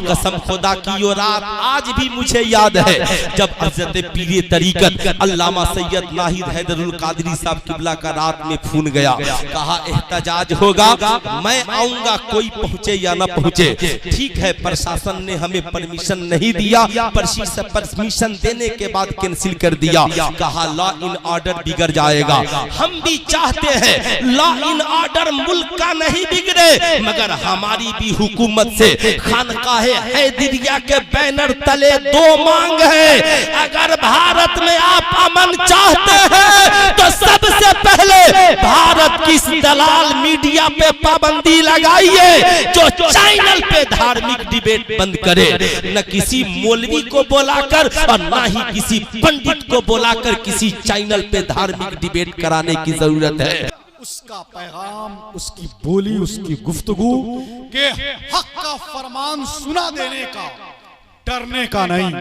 कसम खुदा की वो रात आज भी मुझे याद है जब हज़रत पीरे तरीकत अल्लामा सैयद नाहिद हैदरुल कादरी साहब किबला का रात में खून गया। कहा एहतजाज होगा, मैं आऊंगा, कोई पहुंचे या ना पहुंचे। ठीक है, प्रशासन ने हमें परमिशन नहीं दिया, परमिशन देने के बाद कैंसिल कर दिया। कहा लॉ इन ऑर्डर बिगड़ जाएगा। हम भी चाहते हैं लॉ इन ऑर्डर मुल्क का नहीं बिगड़े, मगर हमारी भी हुकूमत से खानकाहे हैदरिया के बैनर तले दो मांग है। अगर भारत में आप अमन चाहते हैं तो सबसे पहले भारत की इस दलाल मीडिया पे पाबंदी लगाइए जो चैनल पे धार्मिक डिबेट बंद करे। न किसी मौलवी को बुलाकर और न ही किसी पंडित को बुलाकर किसी चैनल पे धार्मिक डिबेट कराने की जरूरत है। उसका पैगाम, उसकी बोली, उसकी गुफ्तगू के हक का फरमान सुना देने का, डरने का नहीं।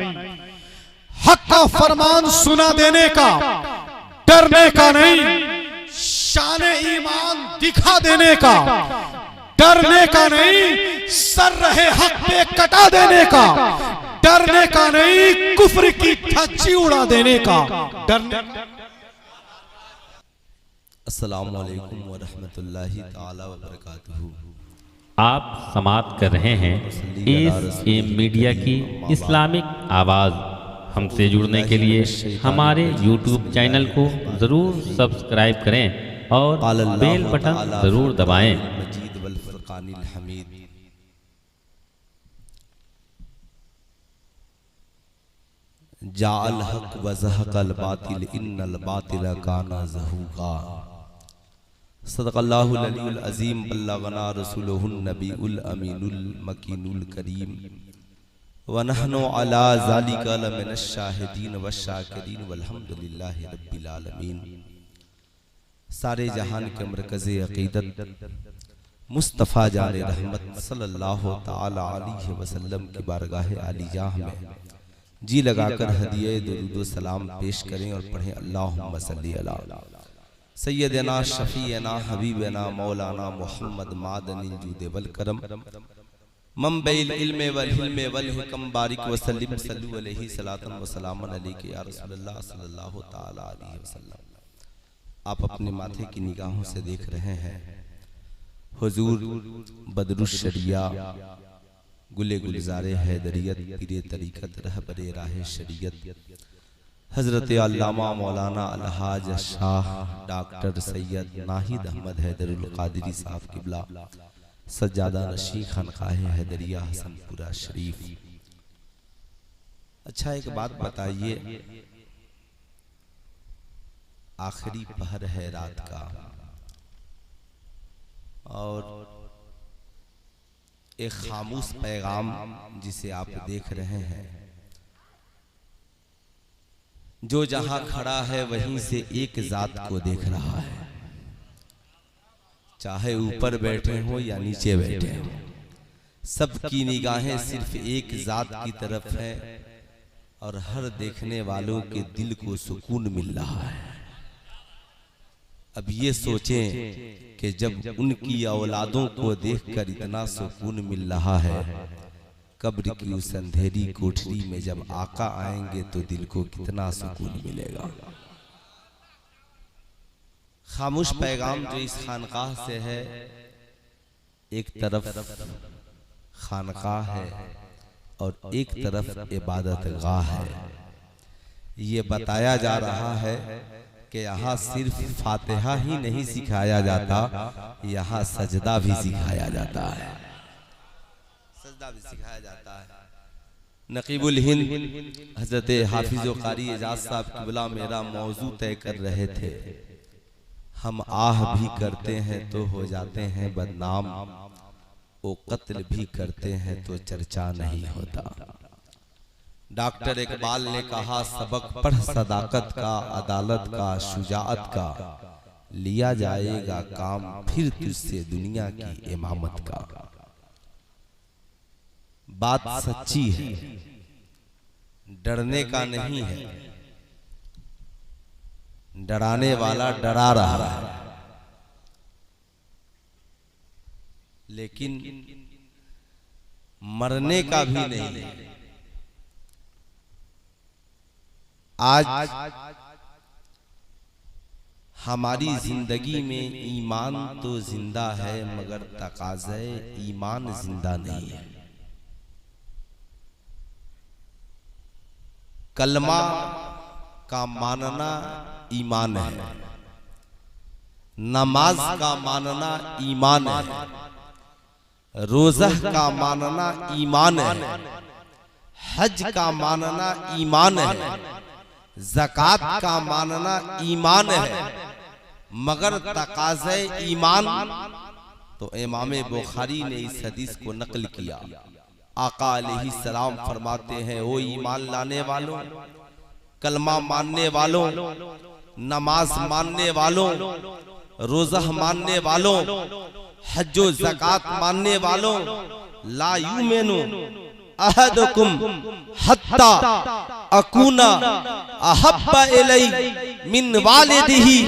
हक का फरमान सुना देने का, डरने का नहीं। शान ईमान दिखा देने का, डरने का नहीं। सर रहे हक पे कटा देने का, डरने का नहीं। कुफ्र की धज्जी उड़ा देने का, डरने। अस्सलामु अलैकुम व रहमतुल्लाहि ताला व बरकातुहू। आप समाप्त कर रहे हैं एस मीडिया की इस्लामिक आवाज़। हमसे जुड़ने के लिए हमारे YouTube चैनल को ज़रूर सब्सक्राइब करें और बेल बटन ज़रूर दबाएं। जाअल हक व ज़हक़ल बातिल इन्नल बातिल काना ज़हूक़ा। सदक़ल्लाहुल अलीयुल अज़ीम बल्लगना रसूलुहुन नबीउल अमीनुल मकीनुल करीम व नहनु अला ज़ालिका लमिनश शाहिदीन व शाकिरीन वल्हम्दुलिल्लाहि रब्बिल आलमीन। सारे जहान के मरकज़े अक़ीदत मुस्तफ़ा जान रहमत सल्लल्लाहु तआला अलैहि वसल्लम की बारगाह आलिजाह में जी लगाकर हदिये दुरूद व सलाम पेश करें और पढ़ें अल्लाहुम्मा सल्ली अला सय्यदना शफीना हबीबना मौलाना मुहम्मद मादनिल जूद वल करम मंबइल इल्म वल हिल्म वल हिकम बारिक वसल्लिम सल्लु अलैहि सलातन व सलामन अलैहि या रसूलल्लाह सल्लल्लाहु तआला अलैहि वसल्लम। आप अपने माथे की निगाहों से देख रहे हैं हुजूर बदरुश शरिया गुले गुलजारे हैदरियत पीरे तरीकत रहबरे राह शरीयत हजरत अल्लामा मौलाना अलहाज शाह डॉक्टर सैयद नाहिद अहमद हैदरुल कादरी साहब किबला सज्जादा नशी खानकाह हैदरिया हसनपुरा शरीफ। अच्छा, एक बात बताइए, आखिरी पहर है रात का और एक खामोश पैगाम जिसे आप देख रहे हैं, जो जहां खड़ा है वहीं से एक जात को देख रहा है, चाहे ऊपर बैठे हो या नीचे बैठे हो, सबकी निगाहें सिर्फ एक जात की तरफ है और हर देखने वालों के दिल को सुकून मिल रहा है। अब ये सोचें कि जब उनकी औलादों को देखकर इतना सुकून मिल रहा है, कब्र की उस अंधेरी कोठरी में जब आका आएंगे तो दिल को कितना सुकून मिलेगा। खामोश पैगाम जो इस खानकाह से है, एक तरफ खानकाह है और एक तरफ इबादत गाह है। ये बताया जा रहा है कि यहाँ सिर्फ फातिहा ही नहीं सिखाया जाता, यहाँ सजदा भी सिखाया जाता है। सजदा भी सिखाया जाता है। नकीबुल हिंद हजरत हाफिज व कारी एजाज साहब किबला मेरा मौजू तय कर रहे थे। हम आह भी करते हैं तो हो जाते हैं बदनाम, वो कत्ल भी करते हैं तो चर्चा नहीं होता। डॉक्टर इकबाल ने कहा, सबक पढ़ सदाकत का, अदालत का, शुजाअत का, लिया जाएगा काम फिर तुझसे दुनिया की इमामत का। बात सच्ची है, डरने का नहीं है। डराने वाला डरा रहा है, लेकिन मरने का भी नहीं। आज हमारी जिंदगी में ईमान तो जिंदा है मगर तकाज़े ईमान जिंदा नहीं है। कलमा का मानना ईमान है, नमाज का मानना ईमान है, रोज़ा का मानना ईमान है, हज का मानना ईमान है, ज़कात का मानना ईमान है, मगर तकाज़े ईमान तो इमाम बुखारी ने इस हदीस को नकल किया। आका अलैहिस्सलाम फरमाते हैं, ओ ईमान लाने वालों, कलमा मानने वालों, नमाज मानने वालों, रोज़ा मानने वालों, हज्जो ज़कात मानने वालों, ला युमिनु अहदुकुम हत्ता अकूना अहब्बा इलै मिन वालिदिही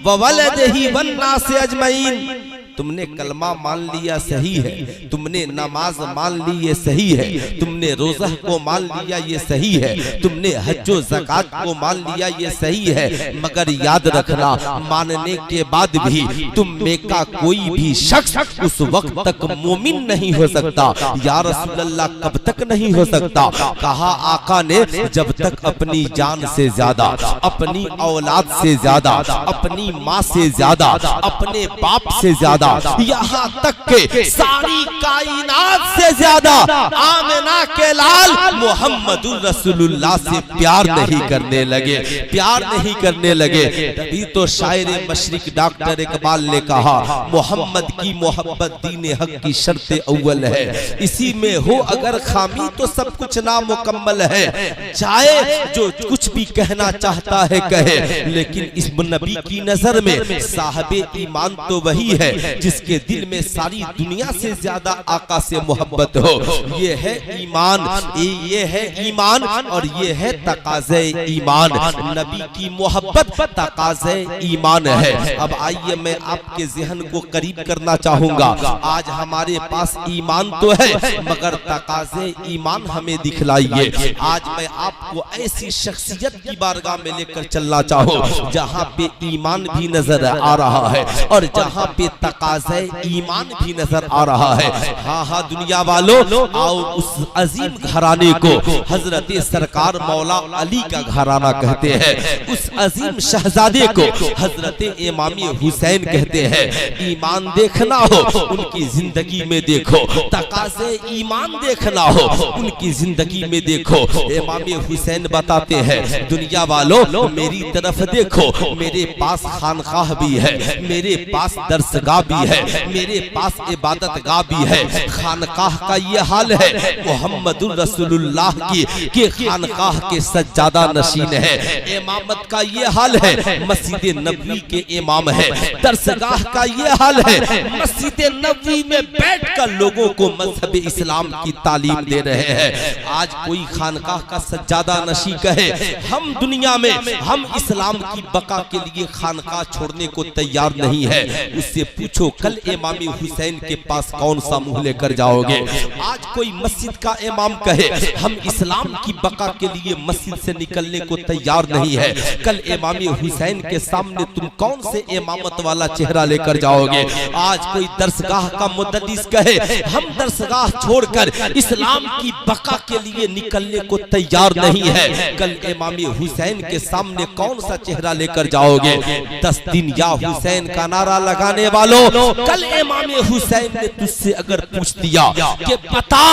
व वलदिही वन्नास अजमईन। तुमने कलमा मान लिया सही है, तुमने नमाज मान ली ये सही है, तुमने रोज़ा को मान लिया ये सही है, तुमने हज्जो ज़कात को मान लिया ये सही है, मगर याद रखना मानने के बाद भी तुम में का कोई भी शख्स उस वक्त तक मोमिन नहीं हो सकता। या रसूल अल्लाह कब तक नहीं हो सकता? कहा आका ने, जब तक अपनी जान से ज्यादा, अपनी औलाद से ज्यादा, अपनी माँ से ज्यादा, अपने बाप से ज्यादा, यहाँ तक के सारी कायनात से ज्यादा आमिना के लाल मोहम्मदुर रसूलुल्लाह से प्यार नहीं करने लगे, प्यार नहीं करने लगे। तभी तो शायर मशरिक डॉक्टर इकबाल ने कहा, मोहम्मद की मोहब्बत दीन हक की शर्त अव्वल है, इसी में हो अगर खामी तो सब कुछ नामुकम्मल है। चाहे जो कुछ भी कहना चाहता है कहे, लेकिन इस नबी की नजर में साहबे ईमान तो वही है जिसके दिल में सारी दुनिया से ज्यादा आका से मोहब्बत हो। ये है ईमान, ये है ईमान और ये है तकाज़े ईमान। नबी की मोहब्बत तकाज़े ईमान है। अब आइए मैं आपके ज़हन को करीब करना चाहूंगा। आज हमारे पास ईमान तो है मगर तकाज़े ईमान हमें दिखलाइए। आज मैं आपको ऐसी शख्सियत की बारगाह में लेकर चलना चाहूँ जहाँ पे ईमान भी नजर आ रहा है और जहाँ पे तकाज़े ईमान भी नजर आ रहा है। हाँ दुनिया वालों, आओ उस अजीम घराने को हजरत सरकार मौला अली का घराना कहते हैं, उस अजीम शहजादे को हजरत इमाम हुसैन कहते हैं। ईमान देखना हो उनकी जिंदगी में देखो, तकाज़े ईमान देखना हो उनकी जिंदगी में देखो। इमाम हुसैन बताते हैं, दुनिया वालों मेरी तरफ देखो, मेरे पास खानकाह भी है, मेरे पास दरसगाह भी है, मेरे पास इबादत गाह भी है। खानकाह का ये हाल है, मोहम्मदुर रसूलुल्लाह की खानकाह के सज्जादा नशीन है। इमामत का ये हाल है, मस्जिद नबवी के इमाम है। दरसगाह का ये हाल है, मस्जिद नबवी में बैठकर लोगों को मजहब इस्लाम की तालीम दे रहे हैं। आज कोई खानकाह का सज्जादा नशी कहे, हम दुनिया में हम इस्लाम की बका के लिए खानकाह छोड़ने को तैयार नहीं है, उससे पूछो कल इमाम हुसैन के पास कौन सा मुंह लेकर जाओगे। आज कोई मस्जिद का इमाम कहे हम इस्लाम की बका के लिए मस्जिद से निकलने को तैयार नहीं है, कल इमाम हुसैन के सामने तुम कौन से इमामत वाला चेहरा लेकर जाओगे। आज कोई दरसगाह का मुदद्दिस कहे हम दरसगाह छोड़कर इस्लाम की बका के लिए निकलने को तैयार नहीं है, कल इमाम हुसैन के सामने कौन सा चेहरा लेकर जाओगे। 10 दिन या हुसैन का नारा लगाने वालों, कल इमाम हुसैन ने तुझसे अगर पूछ दिया कि बता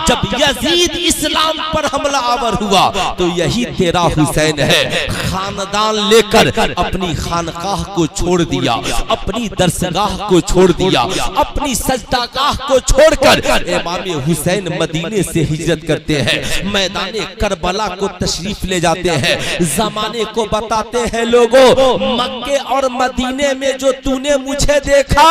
जब यजीद इस्लाम पर हमला आवर हुआ तो यही तेरा हुसैन है। खानदान लेकर अपनी खानकाह को छोड़ दिया, अपनी दरसगाह को छोड़ दिया, अपनी सजदागाह को छोड़कर इमाम हुसैन मदीने से हिजरत करते हैं, मैदान करबला को तशरीफ ले जाते हैं। जमाने को बताते हैं लोगों, मक्के और मदीने में जो तूने मुझे देखा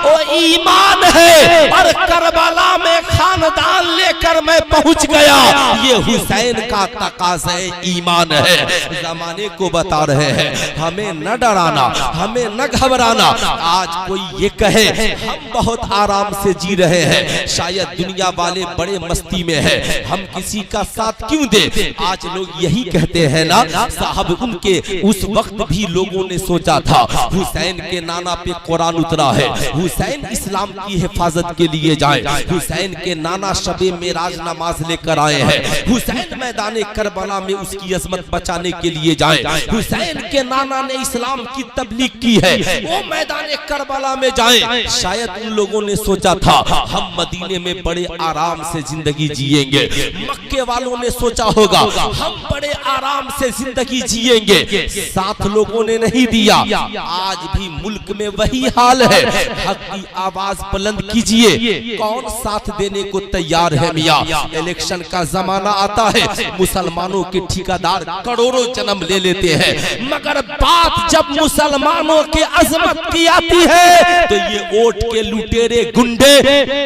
वो ईमान है, और करबला में खानदान लेकर मैं पहुंच गया, ये हुसैन का तकाज़ा ईमान है। जमाने को बता रहे हैं हमें न डराना, हमें न घबराना। आज कोई ये कहे हम बहुत आराम से जी रहे हैं, शायद दुनिया वाले बड़े मस्ती में है, हम किसी का साथ क्यों दे। आज लोग यही कहते हैं ना, साहब उनके उस वक्त भी लोगों ने सोचा था हुसैन के नाना पे कुरान उतरा है, हुसैन इस्लाम की हिफाजत के लिए जाए, हुसैन के नाना शबे मेराज नमाज लेकर आए हैं, हुसैन मैदान करबला में उसकी अजमत बचाने के लिए जाए, हुसैन के नाना ने इस्लाम की तबलीग की है, वो मैदान करबला में जाए। शायद उन लोगों ने सोचा था हम मदीने में बड़े आराम से जिंदगी जिएंगे, मक्के वालों ने सोचा होगा हम बड़े आराम से जिंदगी जिएंगे, साथ लोगों ने नहीं दिया। आज भी मुल्क में वही हाल है। हक की आवाज बुलंद कीजिए, कौन साथ देने को तैयार है मियां। इलेक्शन का जमाना आता है, मुसलमानों के ठेकेदार करोड़ों जन्म ले लेते हैं, मगर बात जब मुसलमानों के अजमत की आती है तो ये वोट के लुटेरे गुंडे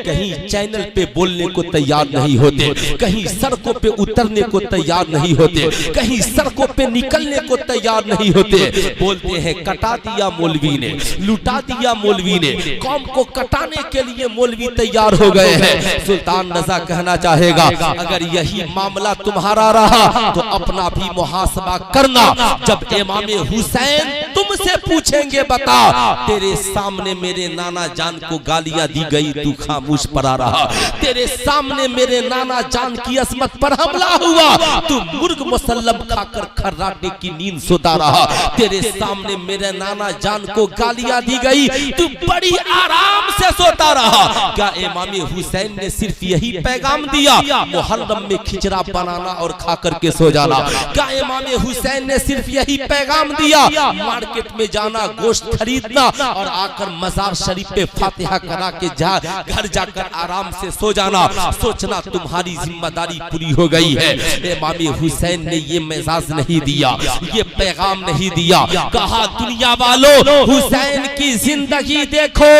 कहीं चैनल पे बोलने को तैयार नहीं होते, कहीं सड़कों पे उतरने को तैयार नहीं होते, कहीं सड़कों पे निकलने को तैयार नहीं होते। बोलते हैं कटा दिया मौलवी ने, लुटा दिया मौलवी ने, कौम को कटाने के लिए मौलवी तैयार हो गए हैं। सुल्तान रज़ा कहना चाहेगा अगर यही मामला तुम्हारा रहा तो अपना भी मुहासबा करना। जब इमाम हुसैन तुमसे पूछेंगे बता तेरे सामने मेरे नाना जान को गालियां दी गई, तू खामोश पड़ा रहा, तेरे सामने मेरे नाना जान की असमत पर हमला हुआ, तू मुर्ग मुसल्लम खाकर खर्राटे की नींद सोता रहा, तेरे सामने मेरे नाना जान को गालियां दी गई, तू बड़ी आराम से सोता रहा। क्या इमाम हुसैन ने सिर्फ यही पैगाम दिया मुहर्रम में खिचड़ा बनाना और खाकर के सो जाना? क्या इमाम हुसैन ने सिर्फ यही पैगाम दिया मार्केट में जाना, गोश्त खरीदना और आकर मजार शरीफ पे फातिहा करा के घर जाकर आराम से सो जाना, सोचना तुम्हारी जिम्मेदारी पूरी हो गई है? इमाम हुसैन ने ये मिजाज नहीं दिया, ये पैगाम नहीं दिया। कहा दुनिया वालों हुसैन की जिंदगी देखो,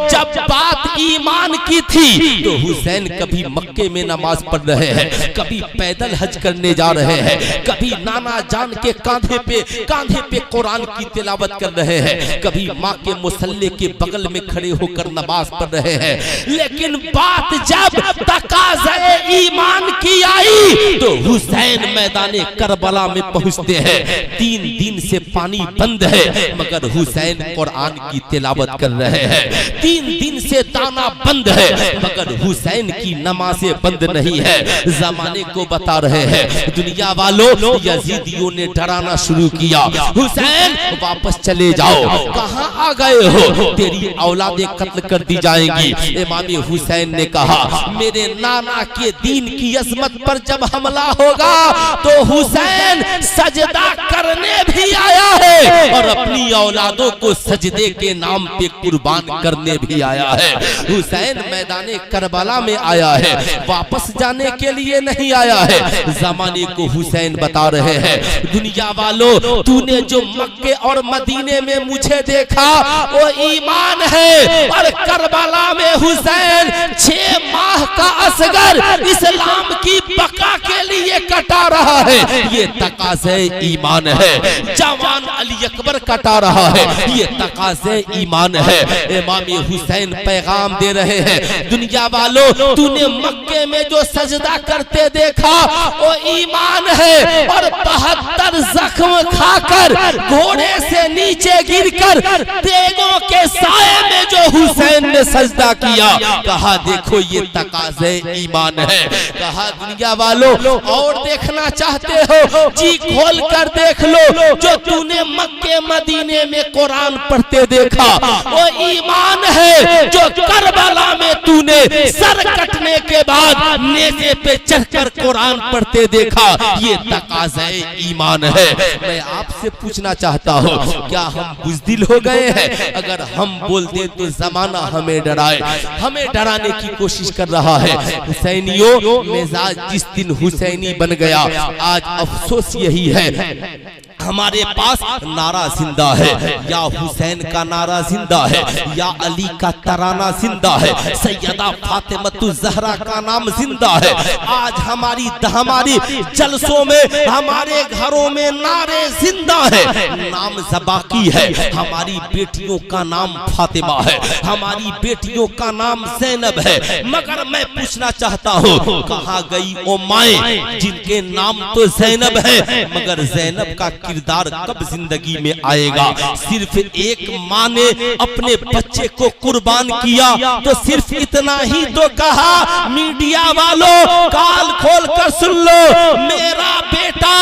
जब बात ईमान की थी तो हुसैन कभी मक्के में नमाज पढ़ रहे हैं, कभी पैदल हज करने जा रहे हैं, कभी नाना जान के कांधे पे कुरान की तिलावत कर रहे हैं, कभी माँ के मुसल्ले के बगल में खड़े होकर नमाज पढ़ रहे हैं। लेकिन बात जब तकाज़े ईमान की आई तो हुसैन मैदान करबला में पहुंचते हैं। 3 दिन से पानी बंद है मगर हुसैन कुरान की तिलावत कर रहे हैं। 3 दिन से दाना बंद है मगर हुसैन की नमाजें बंद नहीं है। जमाने को बता रहे हैं दुनिया वालों, यजीदियों ने डराना शुरू किया, हुसैन वापस चले जाओ, कहां आ गए हो, तेरी औलादें कत्ल कर दी जाएंगी। इमाम हुसैन ने कहा मेरे नाना के दीन की अजमत पर जब हमला होगा तो हुसैन सजदा करने भी आया है और अपनी औलादों को सजदे के नाम पे कुर्बान करने भी आया है। हुसैन मैदान करबला में आया है, वापस जाने के लिए नहीं आया है। जमाने को हुसैन बता रहे हैं दुनिया वालों, तूने जो मक्के और मदीने में मुझे देखा वो ईमान है, और करबला में हुसैन 6 माह का असगर इस्लाम की बका के लिए कटा रहा है, ये तकाज़े ईमान है। जवान अली अकबर कटा रहा है, ये तकाज़े ईमान है। इमाम हुसैन पैगाम दे रहे हैं दुनिया वालों, तूने मक्के में जो सजदा करते देखा वो ईमान है, और 72 जख्म खाकर घोड़े से नीचे गिरकर तेगों के साए में जो हुसैन ने सजदा किया, कहा देखो ये तकाज़े ईमान है। कहा दुनिया वालों और देखना चाहते हो जी खोल कर देख लो, जो तूने मक्के मदीने में कुरान पढ़ते देखा वो ईमान है, जो करबला में तूने सर कटने के बाद नेज़े पे चढ़कर कुरान पढ़ते देखा, ये तकाज़े ईमान है। मैं आपसे पूछना चाहता हूँ क्या हम बुज़दिल हो गए हैं? अगर हम बोल दे तो जमाना हमें डराए, हमें डराने की कोशिश कर रहा है। हुसैनियों मिजाज जिस दिन हुसैनी बन गया, आज अफसोस यही है हमारे पास नारा जिंदा है, या हुसैन का नारा जिंदा है, या अली का तराना जिंदा है, सैयदा फातिमतुज ज़हरा का नाम जिंदा है। आज हमारी जलसों में, हमारे घरों में नारे जिंदा है, नाम ज़बाकी है। हमारी बेटियों का नाम फातिमा है, हमारी बेटियों का नाम ज़ैनब है। मगर मैं पूछना चाहता हूँ, कहाँ गई ओ माएं जिनके नाम तो ज़ैनब है, मगर ज़ैनब का किरदार कब जिंदगी में आएगा? सिर्फ एक माँ ने अपने बच्चे को कुर्बान किया तो सिर्फ इतना ही तो कहा, मीडिया वालों कान खोल कर सुन लो, मेरा बेटा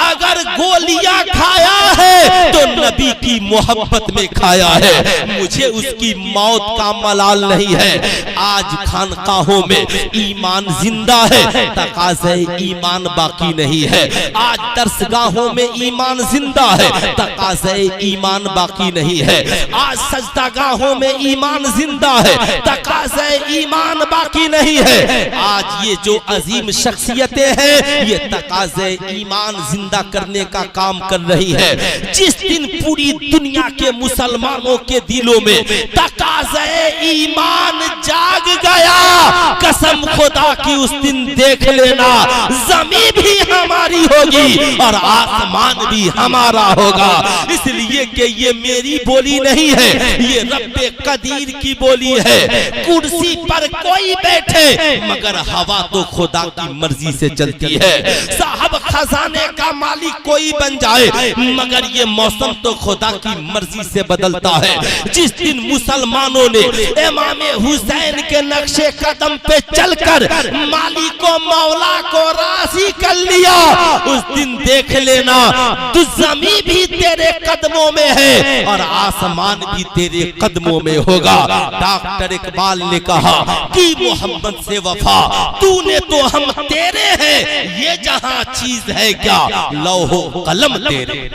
अगर गोलियां खाया है तो नबी की मोहब्बत में खाया है, मुझे उसकी मौत का मलाल नहीं है। आज खानकाहों में ईमान जिंदा है, तकाज़े ईमान बाकी नहीं है। आज दरसगाहों में ईमान जिंदा है, तकाज़े ईमान बाकी नहीं है। आज सजदागाहों में ईमान जिंदा है, तकाज़े ईमान बाकी नहीं है। आज ये जो अजीम शख्सियतें हैं, ये तकाज़े ईमान जिंदा करने का काम कर रही है। जिस दिन पूरी दुनिया के मुसलमानों के दिलों में तकाज़े ईमान जाग गया, कसम खुदा की उस दिन देख लेना, ज़मीन भी हमारी होगी और आसमान भी हमारा होगा। इसलिए कि ये मेरी बोली नहीं है, ये रब्बे कदीर की बोली है। कुर्सी पर कोई बैठे मगर हवा तो खुदा की मर्जी से चलती है। साहब खजाने का मालिक कोई बन जाए मगर ये मौसम तो खुदा की मर्जी से बदलता है। जिस दिन मुसलमानों ने इमाम हुसैन के नक्शे कदम पे चलकर मालिक को मौला को राजी कर लिया, उस दिन देख लेना तू ज़मीन भी तेरे कदमों में है और आसमान भी तेरे कदमों में होगा। डॉक्टर इकबाल ने कहा कि मोहम्मद से वफा तूने तो हम तेरे हैं, ये जहां चीज है क्या लौहो कलम तेरे,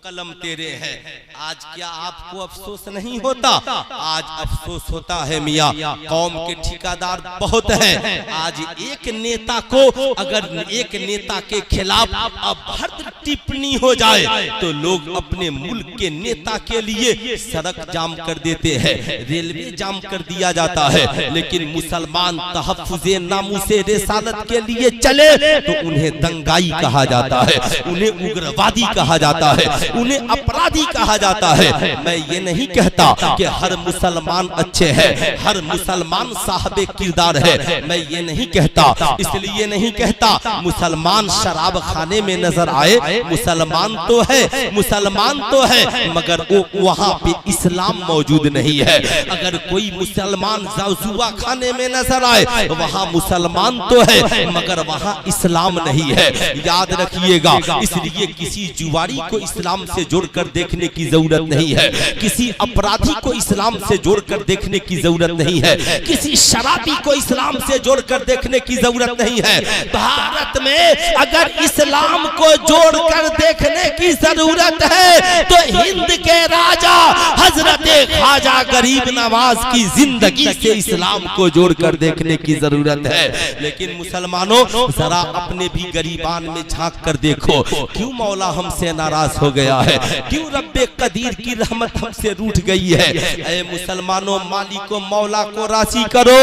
कलम तेरे हैं। आज क्या आपको अफसोस नहीं होता? आज अफसोस होता है मियाँ, कौम के ठिकादार बहुत हैं। आज एक नेता को अगर एक नेता के खिलाफ अभद्र टिप्पणी हो जाए तो लोग अपने मुल्क के नेता के लिए सड़क जाम कर देते हैं, रेलवे जाम कर दिया जाता है। लेकिन मुसलमान तहफ्फुज़े नामूसे रिसालत के लिए चले तो उन्हें दंगाई कहा जाता है, उन्हें उग्रवादी कहा जाता है, उन्हें अपराधी कहा जाता है। मैं ये नहीं कहता कि हर मुसलमान अच्छे हैं, हर मुसलमान साहबे किरदार है, मैं ये नहीं कहता। इसलिए नहीं कहता मुसलमान शराब खाने में नजर आए, मुसलमान तो है, मुसलमान तो है मगर वो वहाँ पे इस्लाम मौजूद नहीं है। अगर कोई मुसलमान जुआ खाने में नजर आए, वहाँ मुसलमान तो है मगर वहाँ इस्लाम नहीं है। याद रखिएगा, इसलिए किसी जुआरी को इस्लाम से जोड़कर देखने की जरूरत नहीं है, किसी अपराधी को इस्लाम से जोड़कर देखने की जरूरत नहीं है, किसी शराबी को इस्लाम से जोड़कर देखने की जरूरत नहीं है। भारत में अगर इस्लाम को जोड़कर देखने की जरूरत है तो हिंद के राजा हजरत ख्वाजा गरीब नवाज की जिंदगी से इस्लाम को जोड़कर देखने की जरूरत है। लेकिन मुसलमानों जरा अपने भी गरीबान में झांक कर देखो, क्यों मौला हमसे नाराज हो गया है, क्यों रब्बे कदीर की रहमत हमसे रूठ गई है। ऐ मुसलमानों, मालिको मौला को राजी करो।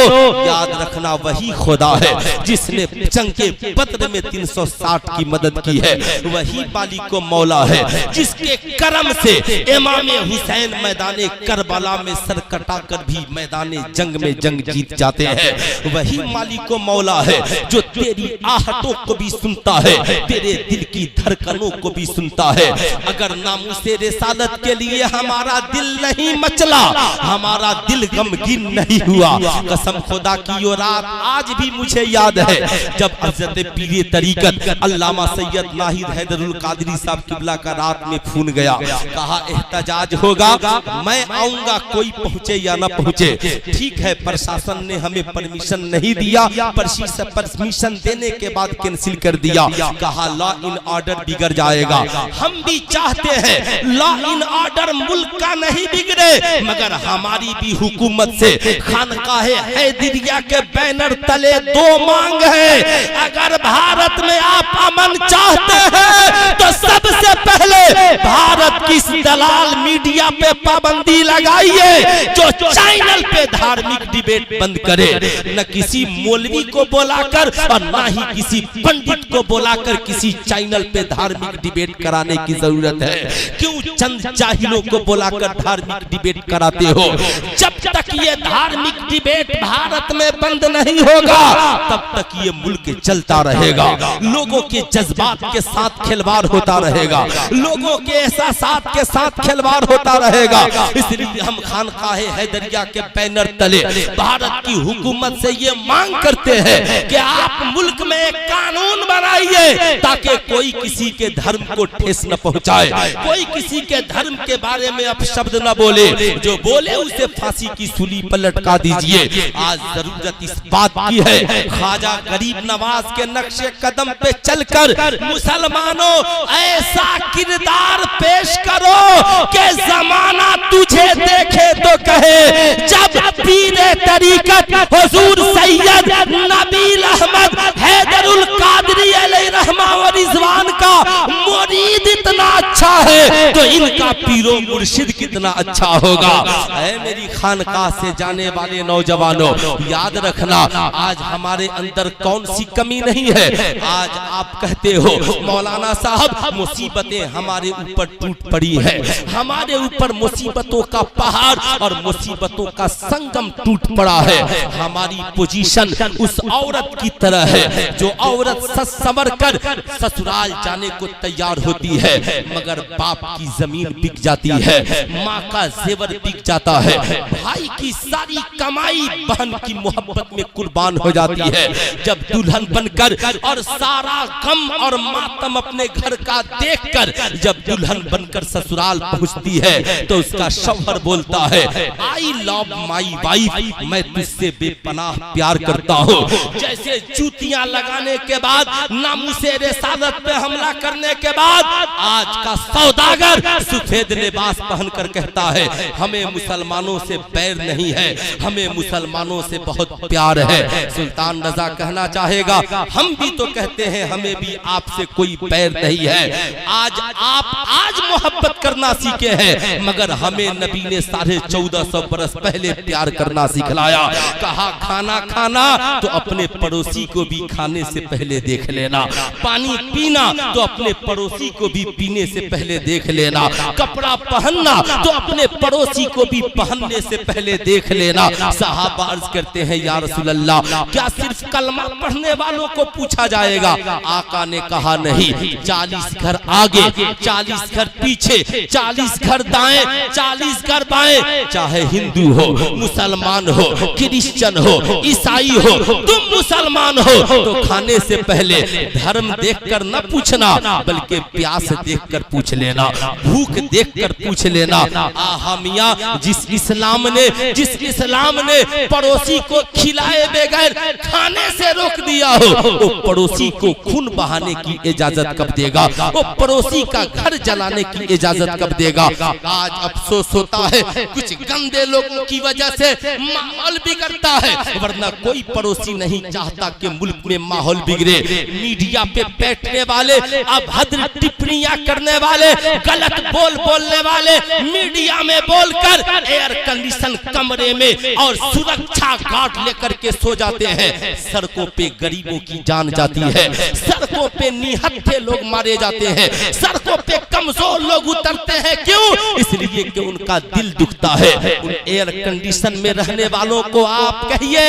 याद रखना वही खुदा है जिसने जंग के बद्र में 360 की मदद की है, वही मालिको मौला है जिसके करम से इमाम हुसैन मैदाने करबला में सर कटाकर भी मैदाने जंग में जंग जीत जाते हैं। वही मालिको मौला है जो तेरी आहटों को भी सुनता है, तेरे दिल की धड़कनों को भी सुनता है। अगर नामूसे रिसालत के लिए हमारा दिल नहीं मचला, हमारा दिल गमगीन नहीं हुआ, कसम खुदा की वो रात आज भी मुझे याद है जब हज़रत पीरे तरीकत अल्लामा सैयद नाहिद हैदरुल कादरी साहब किबला का रात में खून गया। कहा एहतजाज होगा, मैं आऊंगा, कोई पहुंचे या ना पहुंचे। ठीक है, प्रशासन ने हमें परमिशन नहीं दिया, परमिशन देने के बाद कैंसिल कर दिया। कहा लॉ इन ऑर्डर बिगड़ जाएगा। हम भी चाहते हैं लॉ इन ऑर्डर मुल्क का नहीं बिगड़े, मगर हमारी भी हुकूमत से खानकाहे हैदरिया के बैनर तले दो मांग है। अगर भारत में आप अमन चाहते हैं तो सबसे पहले भारत की इस दलाल मीडिया पे पाबंदी लगाइए जो चैनल पे धार्मिक डिबेट बंद करे। न किसी मौलवी को बुलाकर और न ही किसी पंडित को बुलाकर किसी चैनल पे धार्मिक डिबेट कराने की जरूरत है। क्यों चंद जाहिलों को बुलाकर धार्मिक डिबेट कराते हो? जब तक ये धार्मिक डिबेट भारत में बंद नहीं होगा तब तक ये मुल्क चलता रहेगा। लोगों के जज्बात के साथ खिलवाड़ होता रहेगा, लोगों के एहसासात के साथ खिलवाड़ होता रहेगा। इसलिए हम खानकाहे हैदरिया के बैनर तले भारत की हुकूमत से ये मांग करते हैं कि आप मुल्क में एक कानून बनाइए ताकि कोई किसी के धर्म को ठेस न पहुंचाए, कोई किसी के धर्म के बारे में अपशब्द न बोले, जो बोले उसे फांसी की सूली पर लटका दीजिए। आज जरूरत इस बात की है, ख्वाजा गरीब नवाज के नक्शे कदम पे चलकर मुसलमानों ऐसा किरदार पेश करो कि जमाना तुझे देखे तो कहे। जब पीरे तरीकत हुजूर सैयद नबील अहमद हैदरुल कादरी अलैहि रहमा व रिजवान का मुरीद इतना अच्छा है तो इनका पीरो मुर्शिद कितना अच्छा होगा। ऐ मेरी खानकाह से जाने वाले नौजवानों, याद रखना आज हमारे अंदर कौन सी कमी नहीं है। आज आप कहते हो मौलाना साहब मुसीबतें हमारे ऊपर टूट पड़ी है, हमारे ऊपर मुसीबतों का पहाड़ और मुसीबतों का संगम टूट पड़ा है। हमारी पोजीशन उस औरत की तरह है जो औरत सच संवर कर ससुराल जाने को तैयार होती है मगर बाप की जमीन बिक जाती है, माँ का जेवर बिक जाता है, भाई की सारी कमाई बहन की मोहब्बत में कुर्बान हो जाती है। जब दुल्हन बनकर और सारा गम और मातम अपने घर का देखकर जब दुल्हन बनकर ससुराल पहुंचती है तो उसका शौहर बोलता है आई लव माई वाइफ, मैं तुझसे बेपनाह प्यार करता हूँ। जैसे जूतियां लगाने के बाद नामुसे रिसालत पे हमला करने के बाद आज का सौदागर सफेद लिबास पहनकर कहता है हमें मुसलमानों से बैर नहीं है, हमें मुसलमानों से बहुत प्यार है। सुल्तान रजा कहना चाहेगा हम भी तो कहते हैं हमें भी आपसे कोई बैर नहीं है। आज मोहब्बत करना सीखे हैं मगर हमें नबी ने 1450 बरस पहले प्यार करना सिखलाया। कहा खाना खाना तो अपने पड़ोसी को भी खाने से पहले देख लेना, पानी पीना तो अपने पड़ोसी को भी पीने से पहले देख लेना, कपड़ा पहनना तो अपने पड़ोसी को भी पहनने से पहले देख लेना। साहबा अर्ज करते हैं या रसूल अल्लाह क्या सिर्फ कलमा पढ़ने वालों को पूछा जाएगा? आका ने कहा नहीं, 40 घर आगे, 40 घर पीछे, 40 घर दाएं, 40 घर बाएं, चाहे हिंदू हो, मुसलमान हो, क्रिश्चियन हो, ईसाई हो, तुम मुसलमान हो तो खाने से पहले धर्म देखकर न पूछना बल्कि प्यास देखकर पूछ लेना, भूख देखकर पूछ लेना। आहा मियां, जिस इस्लाम ने पड़ोसी को खिलाए बगैर खाने से रोक दिया हो वो पड़ोसी को खून बहाने की इजाजत कब देगा? वो पड़ोसी का घर जलाने की इजाजत कब देगा? आज अफसोस होता है कुछ गंदे लोगों की वजह से माहौल बिगड़ता है, वरना कोई पड़ोसी नहीं चाहता कि मुल्क में माहौल बिगड़े। मीडिया पे बैठने वाले, अभद्र टिप्पणियां करने वाले, गलत बोलने वाले मीडिया में बोलकर एयर कंडीशन कमरे में और सुरक्षा गार्ड लेकर के सो जाते हैं। सड़कों पे गरीबों की जान जाती है, सड़कों पे निहत्थे लोग मारे जाते हैं, सड़कों पे कमजोर लोग उतरते हैं। क्यों? इसलिए कि उनका दिल दुखता है। उन एयर कंडीशन में रहने वालों को आप कहिए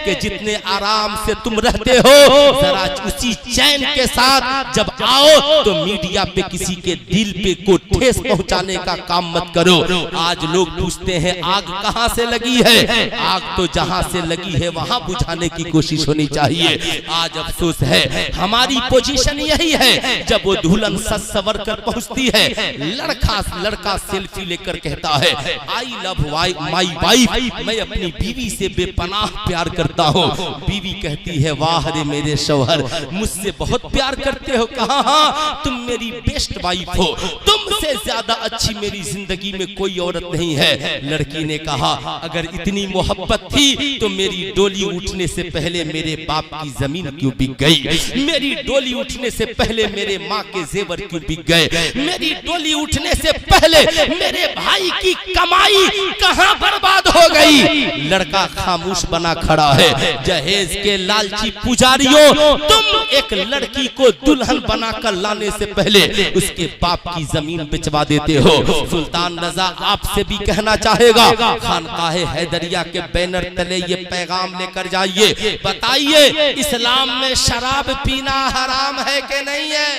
कि जितने आराम से तुम रहते हो जरा उसी चैन के साथ जब आओ तो मीडिया पे किसी के दिल पे को ठेस पहुंचाने का काम मत करो। आज लोग पूछते हैं आग कहां से लगी है? आग तो जहां से लगी है वहां बुझाने की कोशिश होनी चाहिए। आज अफसोस है हमारी पोजीशन यही है, जब वो दुल्हन सज सवर कर पहुंचती है लड़का सेल्फी लेकर कहता है आई लव माई वाइफ, मैं अपनी बीवी से बेपनाह प्यार करता हूँ। बीवी कहती है वाह रे मेरे शौहर, मुझसे बहुत प्यार करते हो। कहा हाँ, तुम मेरी बेस्ट वाइफ हो, तुम तुमसे ज्यादा अच्छी मेरी जिंदगी में कोई औरत नहीं है। लड़की ने कहा अगर इतनी मोहब्बत थी तो मेरी डोली उठने से पहले मेरे बाप की जमीन क्यों बिक गई, मेरी डोली उठने से पहले मेरे माँ के जेवर क्यों बिक गए, मेरी डोली उठने से पहले मेरे भाई की कमाई कहाँ बर्बाद हो गई। लड़का खामोश बना खड़ा है। जहेज के लालची पुजारियों, तुम एक लड़की को दुल्हन बनाकर लाने से पहले उसके बाप की जमीन बेचवा देते हो। सुल्तान रजा आपसे भी कहना चाहेगा, खानकाहे हैदरिया के बैनर तले ये पैगाम लेकर जाइए, बताइए इस्लाम में शराब पीना हराम है कि नहीं है?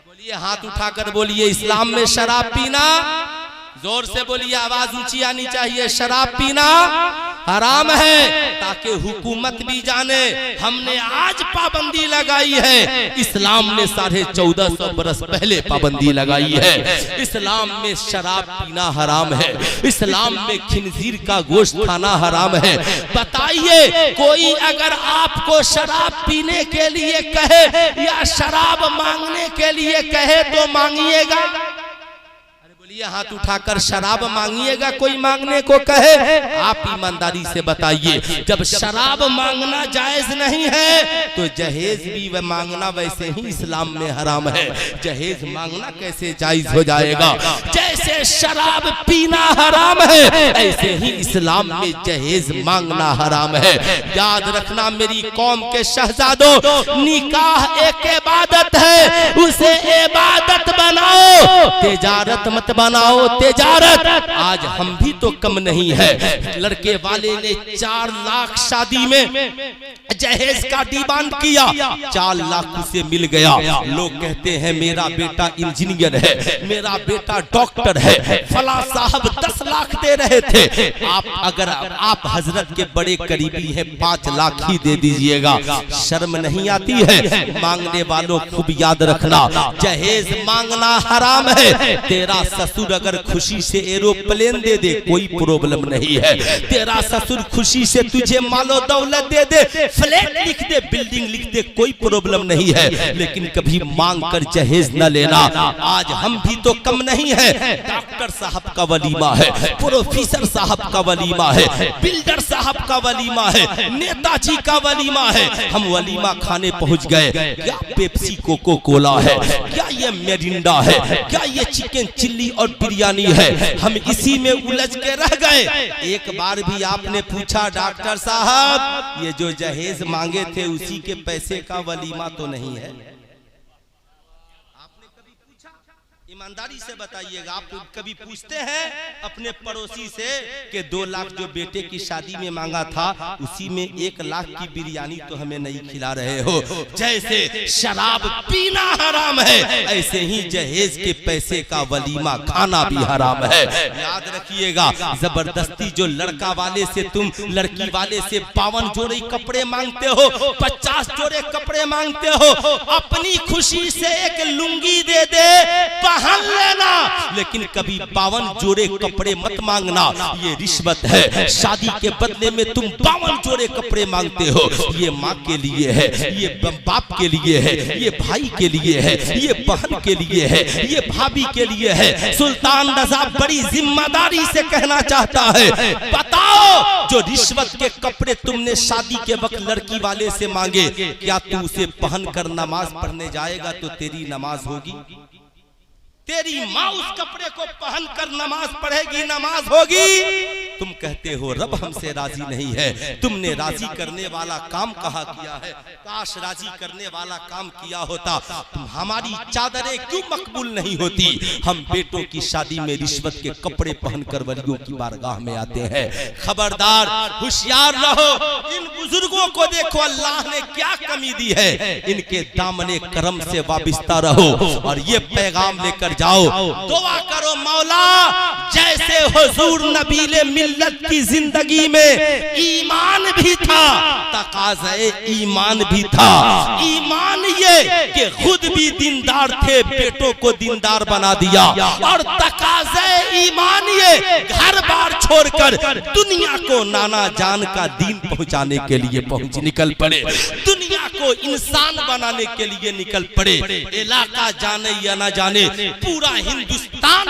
बोलिए, हाथ उठाकर बोलिए, इस्लाम में शराब पीना, जोर से बोलिए, आवाज ऊंची आनी चाहिए, शराब पीना हराम है, ताकि हुकूमत भी जाने हमने आज पाबंदी लगाई है। इस्लाम ने 1450 बरस पहले पाबंदी लगाई है। इस्लाम में शराब पीना हराम है, इस्लाम में खिंजीर का गोश्त खाना हराम है। बताइए, कोई अगर आपको शराब पीने के लिए कहे या शराब मांगने के लिए कहे तो मांगिएगा? ये हाथ उठाकर शराब मांगिएगा कोई मांगने को कहे? आप ईमानदारी से बताइए, जब शराब मांगना जायज नहीं है तो जहेज भी मांगना वैसे ही इस्लाम में हराम है। जहेज मांगना कैसे जायज हो जाएगा? जैसे शराब पीना हराम है ऐसे ही इस्लाम में जहेज मांगना हराम है। याद रखना मेरी कौम के शहजादों, निकाह एक इबादत है, उसे इबादत बनाओ, तिजारत मत बनाओ तिजारत। आज हम भी तो कम नहीं है। लड़के वाले ने 4 लाख शादी में जहेज का डिमांड किया, 4 लाख उसे मिल गया। लोग कहते हैं मेरा बेटा इंजीनियर है, मेरा बेटा डॉक्टर है, फला साहब 10 लाख दे रहे थे। अगर आप हजरत के बड़े करीबी हैं 5 लाख ही दे दीजिएगा। शर्म नहीं आती है? मांगने वालों खूब याद रखना, जहेज मांगना हराम है। तेरा ससुर अगर खुशी से एरोप्लेन दे दे कोई प्रॉब्लम नहीं है, तेरा ससुर खुशी से तुझे मालो दौलत दे दे, फ्लैट लिख दे, बिल्डिंग लिख दे, कोई प्रॉब्लम नहीं है, लेकिन कभी मांग कर जहेज न लेना। आज हम भी तो कम नहीं है। डॉक्टर साहब का वलीमा है, प्रोफेसर साहब का वलीमा है, बिल्डर साहब का वलीमा है, नेताजी का वलीमा है। हम वलीमा खाने पहुंच गए, क्या पेप्सी कोको कोला है, क्या ये मिरिंडा है, क्या ये चिकन चिल्ली और बिरयानी है? हम इसी में उलझ के रह गए। एक बार भी आपने पूछा डॉक्टर साहब ये जो जहेज मांगे थे उसी के पैसे का वलीमा तो नहीं है? आपने कभी पूछा? ईमानदारी से बताइएगा, आप कभी पूछते हैं अपने पड़ोसी से कि 2 लाख जो बेटे की शादी में मांगा था उसी में 1 लाख की बिरयानी तो हमें नहीं खिला रहे हो? जैसे शराब पीना हराम है ऐसे ही जहेज के पैसे का वलीमा खाना भी हराम है। याद रखिएगा, जबरदस्ती जो लड़का वाले से तुम लड़की वाले से 52 जोड़े कपड़े मांगते हो, 50 जोड़े कपड़े मांगते हो, अपनी खुशी से एक लुंगी दे दे पहन लेना, लेकिन कभी 52 जोड़े कपड़े मत मांगना, ये रिश्वत है। शादी के बदले में तुम 52 जोड़े कपड़े मांगते हो, ये माँ के लिए है, ये बाप के लिए है, ये भाई के लिए है, ये बहन के लिए है, ये भाभी के लिए है। सुल्तान रजा बड़ी जिम्मेदारी से कहना चाहता है, बताओ जो रिश्वत के कपड़े तुमने शादी के वक्त लड़की वाले से मांगे, क्या तू उसे पहनकर नमाज पढ़ने जाएगा तो तेरी नमाज होगी? तेरी माँ उस कपड़े को पहनकर नमाज पढ़ेगी, नमाज होगी? तुम कहते हो रब हमसे राजी नहीं है। तुमने राजी करने वाला काम कहाँ किया है? काश राजी करने वाला काम किया होता। तुम हमारी चादरें क्यों मकबूल नहीं होती? हम बेटों की शादी में रिश्वत के कपड़े पहनकर वलियों की बारगाह में आते हैं। खबरदार, होशियार रहो। इन बुजुर्गों को देखो, अल्लाह ने क्या कमी दी है, इनके दामने करम से वाबिस्ता रहो और ये पैगाम लेकर जाओ। दुआ करो मौला, जैसे हुजूर नबीले मिल्लत की जिंदगी में ईमान भी था, तकाज़े ईमान भी था। ईमान ये कि खुद भी दीनदार थे, बेटों को दीनदार बना दिया, और तकाज़े ईमान ये घर बार छोड़कर दुनिया को नाना जान का दीन पहुंचाने के लिए निकल पड़े। दुनिया को को इंसान बनाने के लिए निकल पड़े। इलाका जाने या ना जाने, पूरा हिंदुस्तान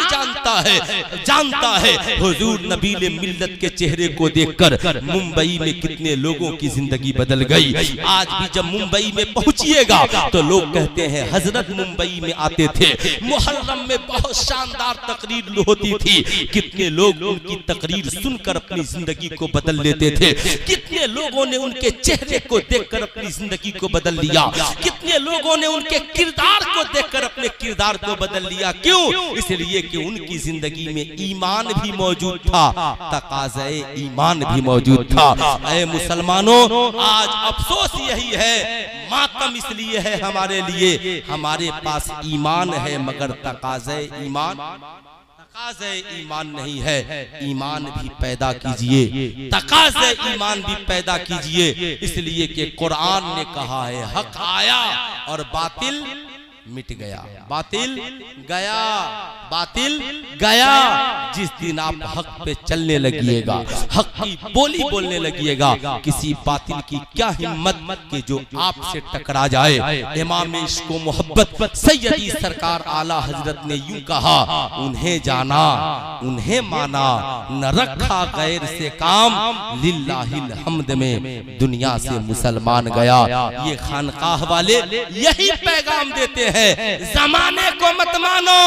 जानता है हुजूर नबीले मिल्लत के चेहरे को देखकर मुंबई में कितने लोगों की जिंदगी बदल गई। आज भी जब मुंबई में पहुंचिएगा तो लोग कहते हैं हजरत मुंबई में आते थे, मुहर्रम में बहुत शानदार तकरीर होती थी। कितने लोग उनकी तकरीर सुनकर अपनी जिंदगी को बदल लेते थे, कितने लोगों ने उनके चेहरे को देखकर अपनी जिंदगी को बदल लिया, कितने लोगों ने उनके किरदार को देखकर अपने किरदार को बदल लिया। क्यों? इसलिए कि उनकी जिंदगी में ईमान भी मौजूद था, तकाज़े ईमान भी मौजूद था। ऐ मुसलमानों, आज अफसोस यही है, मातम इसलिए है हमारे लिए, हमारे पास ईमान है मगर तकाज़े ईमान नहीं है। ईमान भी पैदा कीजिए, तकाज़े ईमान भी पैदा कीजिए, इसलिए कि कुरान ने कहा है हक आया और बातिल मिट गया, बातिल गया। जिस दिन आप हक पे चलने लगिएगा, हक की बोली बोलने लगिएगा, किसी बातिल की क्या हिम्मत कि जो आपसे टकरा जाए। इमाम इश्क व मोहब्बत सैयदी सरकार आला हजरत ने यूं कहा, उन्हें जाना उन्हें माना, न रखा गैर से काम, लिल्लाहिल हम्द में दुनिया से मुसलमान गया। ये खानकाह वाले यही पैगाम देते हैं, जमाने को मत मानो।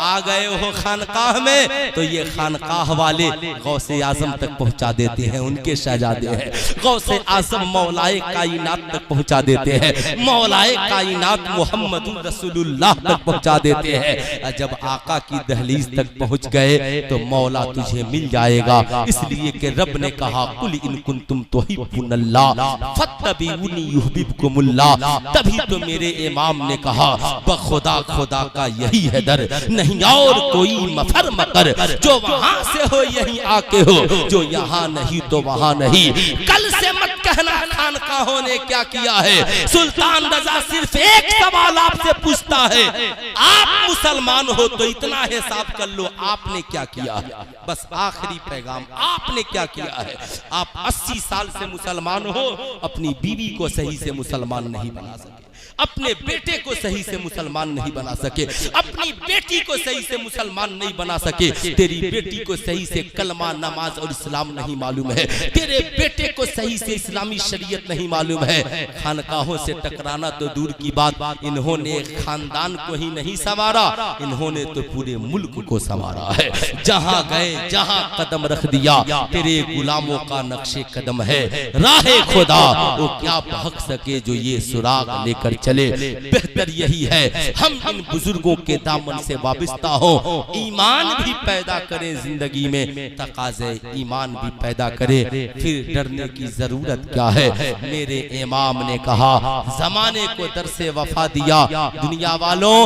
आ गए हो खानकाह में तो ये खानकाह वाले गौसे आजम तक पहुंचा देते हैं, उनके शहजादे हैं। गौसे आजम मौलाए कायनात तक पहुंचा देते हैं, मौलाए कायनात मोहम्मद रसूलुल्लाह तक पहुंचा देते हैं। जब आका की दहलीज तक पहुंच गए तो मौला तुझे मिल जाएगा। इसलिए कि रब ने कहा कुल इन कुंतुम तुहिब्बुनल्लाह फत्तबिऊनी युहब्बुकुमुल्लाह। तभी तो मेरे इमाम ने कहा बखुदा खुदा का यही है दर, नहीं और कोई मफर मकर, जो वहां से हो यहीं आके हो, जो यहाँ नहीं तो वहां नहीं। कल से मत कहना खानकाहों ने क्या किया है। सुल्तान रजा सिर्फ एक सवाल आपसे पूछता है, आप मुसलमान हो तो इतना हिसाब कर लो आपने क्या किया है। बस आखिरी पैगाम, आपने क्या किया है। आप 80 साल से मुसलमान हो, अपनी बीवी को सही से मुसलमान नहीं बना सके, अपने बेटे को सही से मुसलमान नहीं बना सके, अपनी बेटी को सही से मुसलमान नहीं बना सके। तेरी बेटी को सही से कलमा नमाज और इस्लाम नहीं मालूम है, तेरे बेटे को सही से इस्लामी शरीयत नहीं मालूम है। खानकाहों से टकराना तो दूर की बात, इन्होंने खानदान को ही नहीं संवारा, इन्होंने तो पूरे मुल्क को संवारा है। जहां गए जहां कदम रख दिया, तेरे गुलामों का नक्शे कदम है। राहे खुदा वो क्या बहक सके जो ये सुराग लेकर चले। बेहतर यही है हम इन बुजुर्गों के दामन से वाबस्ता हो, ईमान भी पैदा करें जिंदगी में, तकाज़े ईमान भी पैदा करें, फिर डरने की जरूरत क्या है। मेरे इमाम ने कहा जमाने को दरसे वफा दिया, दुनिया वालों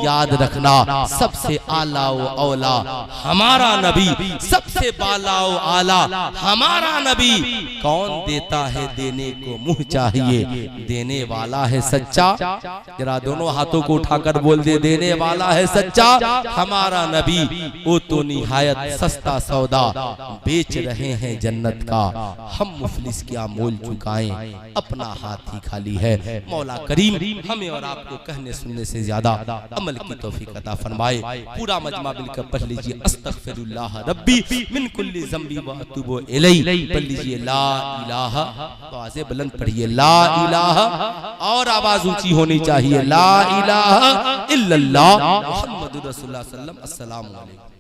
याद रखना सबसे आला व औला हमारा नबी, सबसे बाला व आला हमारा नबी। कौन देता है देने को मुंह चाहिए, देने वाला है सच्चा। जरा दोनों हाथों को उठाकर बोल दे, देने वाला है सच्चा हमारा नबी। वो तो निहायत सस्ता सौदा बेच रहे हैं जन्नत का, हम मुफलिस क्या मोल चुकाएं, अपना हाथ ही खाली है। मौला करीम हमें और आपको कहने सुनने से ज्यादा अमल की तौफीक अता फरमाए। पूरा मजमा मिलकर पढ़ लीजिए अस्तगफिरुल्लाह रब्बी मिन कुल्ली ज़ंबी व अतूबु इलैहि। पढ़ लीजिए ला इलाहा, आवाज़ें बुलंद पढ़िए ला इलाहा, और आवाज ऊंची होनी चाहिए ला इलाहा इल्लल्लाह मुहम्मदुर रसूलुल्लाह सल्लल्लाहु अलैहि वसल्लम। अस्सलामु अलैकुम।